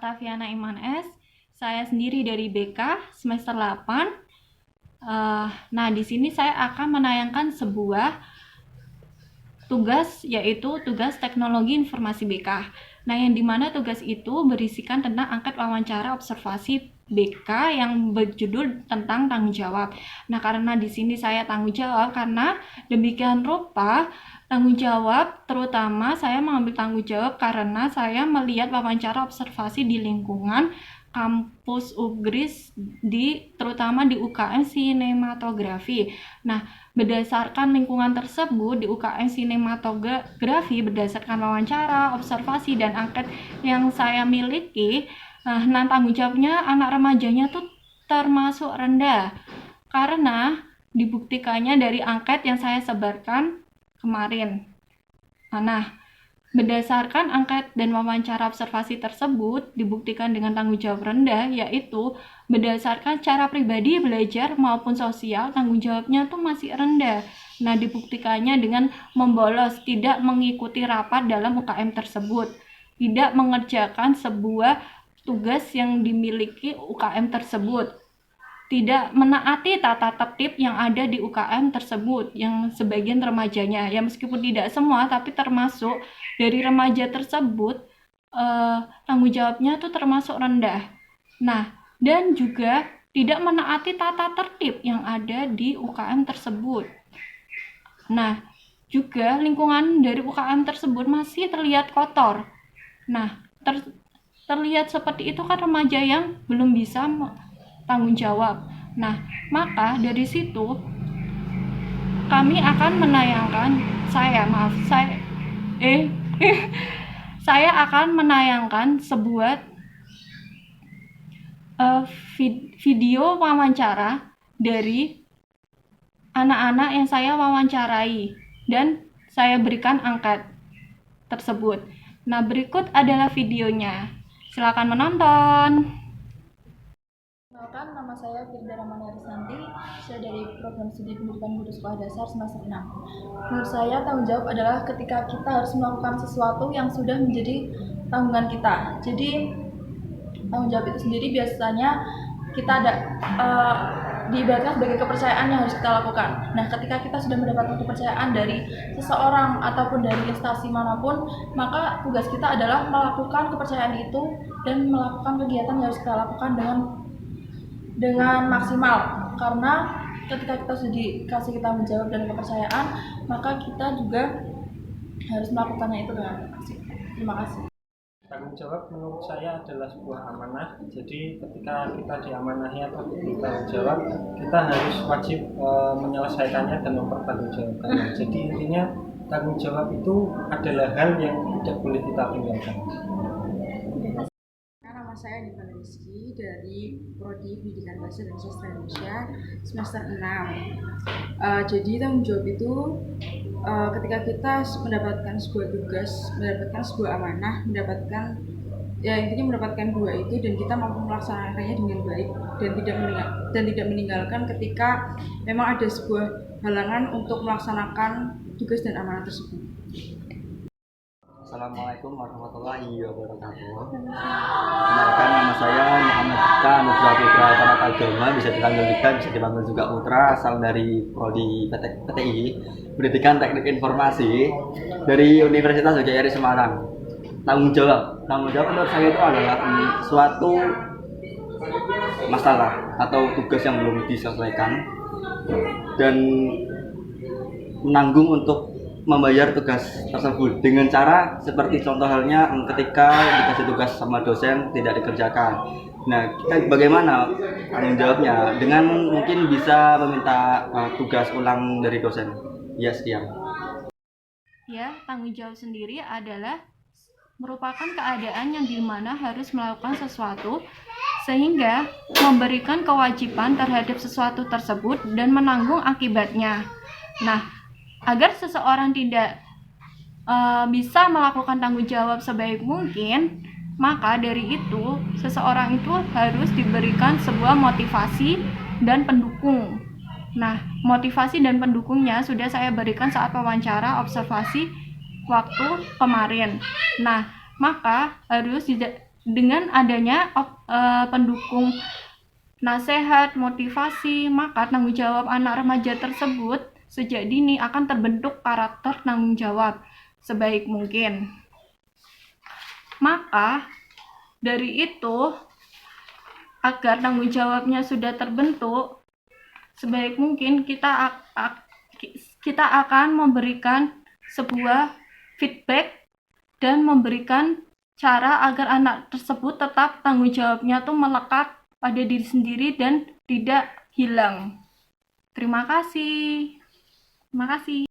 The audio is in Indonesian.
Octaviana Iman S. Saya sendiri dari BK semester 8. Nah, di sini saya akan menayangkan sebuah tugas, yaitu tugas teknologi informasi BK. Nah, yang dimana tugas itu berisikan tentang angket wawancara observasi BK yang berjudul tentang tanggung jawab. Nah, karena di sini saya tanggung jawab, karena demikian rupa tanggung jawab, terutama saya mengambil tanggung jawab karena saya melihat wawancara observasi di lingkungan kampus UGRIS, terutama di UKM Sinematografi. Nah, berdasarkan lingkungan tersebut di UKM Sinematografi, berdasarkan wawancara, observasi, dan angket yang saya miliki, nah tanggung jawabnya anak remajanya tuh termasuk rendah karena dibuktikannya dari angket yang saya sebarkan kemarin. Nah, berdasarkan angket dan wawancara observasi tersebut dibuktikan dengan tanggung jawab rendah, yaitu berdasarkan cara pribadi belajar maupun sosial, tanggung jawabnya tuh masih rendah. Nah, dibuktikannya dengan membolos, tidak mengikuti rapat dalam UKM tersebut, tidak mengerjakan sebuah tugas yang dimiliki UKM tersebut, tidak menaati tata tertib yang ada di UKM tersebut, yang sebagian remajanya, ya meskipun tidak semua, tapi termasuk dari remaja tersebut, tanggung jawabnya tuh termasuk rendah. Nah, dan juga tidak menaati tata tertib yang ada di UKM tersebut. Nah, juga lingkungan dari UKM tersebut masih terlihat kotor. Nah, terlihat seperti itu kan remaja yang belum bisa tanggung jawab. Nah, maka dari situ kami akan menayangkan saya akan menayangkan sebuah video wawancara dari anak-anak yang saya wawancarai dan saya berikan angket tersebut. Nah, berikut adalah videonya. Silakan menonton. Kenalkan, nama saya Firda Ramani Arisanti. Saya dari program studi pendidikan guru sekolah dasar semester 6. Menurut saya, tanggung jawab adalah ketika kita harus melakukan sesuatu yang sudah menjadi tanggungan kita. Jadi, tanggung jawab itu sendiri biasanya kita diibaratkan sebagai kepercayaan yang harus kita lakukan. Nah, ketika kita sudah mendapatkan kepercayaan dari seseorang ataupun dari instansi manapun, maka tugas kita adalah melakukan kepercayaan itu dan melakukan kegiatan yang harus kita lakukan dengan maksimal. Karena ketika kita sudah dikasih tanggung jawab dan kepercayaan, maka kita juga harus melakukannya itu dengan maksimal. Terima kasih. Tanggung jawab menurut saya adalah sebuah amanah. Jadi ketika kita diamanahi atau diberi tanggung jawab, kita harus wajib menyelesaikannya dan mempertanggungjawabkannya. Jadi intinya tanggung jawab itu adalah hal yang tidak boleh kita tinggalkan. Nama saya Diva Rizky dari Prodi Pendidikan Bahasa dan Sastra Indonesia semester 6. Jadi tanggung jawab itu ketika kita mendapatkan sebuah tugas, mendapatkan sebuah amanah, intinya mendapatkan dua itu dan kita mampu melaksanakannya dengan baik dan tidak meninggalkan ketika memang ada sebuah halangan untuk melaksanakan tugas dan amanah tersebut. Assalamualaikum warahmatullahi wabarakatuh. Kenalkan, nama saya Muhammad Dika Nugra Putra Paratagama, bisa dipanggil Dika, bisa dipanggil juga Putra, asal dari Prodi PTI Pendidikan Teknik Informasi dari Universitas Gajah Semarang. Tanggung jawab menurut saya itu adalah suatu masalah atau tugas yang belum diselesaikan dan menanggung untuk membayar tugas tersebut dengan cara seperti contoh halnya ketika dikasih tugas sama dosen tidak dikerjakan. Nah, kita bagaimana tanggung jawabnya? Dengan mungkin bisa meminta tugas ulang dari dosen. Ya, sekian. Ya, tanggung jawab sendiri adalah merupakan keadaan yang dimana harus melakukan sesuatu sehingga memberikan kewajiban terhadap sesuatu tersebut dan menanggung akibatnya. Nah, agar seseorang tidak bisa melakukan tanggung jawab sebaik mungkin, maka dari itu seseorang itu harus diberikan sebuah motivasi dan pendukung. Nah, motivasi dan pendukungnya sudah saya berikan saat wawancara observasi waktu kemarin. Nah, maka harus Dengan adanya pendukung nasihat, motivasi, maka tanggung jawab anak remaja tersebut sejak dini akan terbentuk karakter tanggung jawab sebaik mungkin. Maka dari itu, agar tanggung jawabnya sudah terbentuk, sebaik mungkin kita akan memberikan sebuah feedback dan memberikan cara agar anak tersebut tetap tanggung jawabnya tuh melekat pada diri sendiri dan tidak hilang. Terima kasih. Terima kasih.